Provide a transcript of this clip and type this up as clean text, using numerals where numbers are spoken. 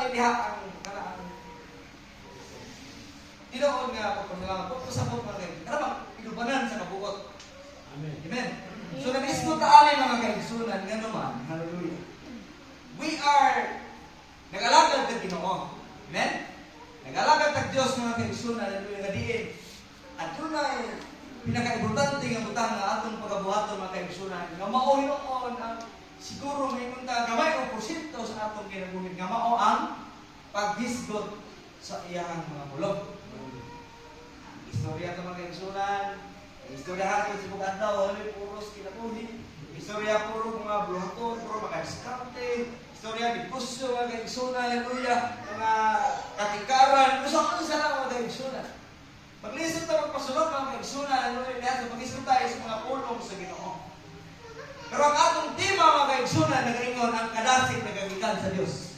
namin diha ang kanang Dinoon nga pagpasalamat po sa mga kaibigan. Karabang ilubanan sa kabuot. Amen. Amen. So nag-isgot taali mga kaigsunan nga naman. Hallelujah. We are nag-alagad kag Ginoo. Amen. Nag-alagad kag Dios mga kaigsunan. Hallelujah. Nga diin at tunay pinaka-importante nga butang nga atong pagabuhaton mga kaigsunan. Nga mao hinuon ang siguro may munta gamay o porsyento sa atong kinabuhi. Nga mao ang paghisgot sa iyang mga bulog. Istorya ito mga kaigsunan. Istorya hati sa bukan daw, hali puros kinabuhi. Istorya puro mga bluhaton, puro mga diskarte. Istorya di pusyo mga kaigsunan, haleluya. Mga katikaran, ano sa lang mga kaigsunan. Pag-lisod na magpasunod mga kaigsunan, haleluya. Lihat, pag-lisod tayo sa mga pulong sa Ginoo. Pero ang atong tema mga kaigsunan, nagaingon ang kadasig na gagikan sa Diyos.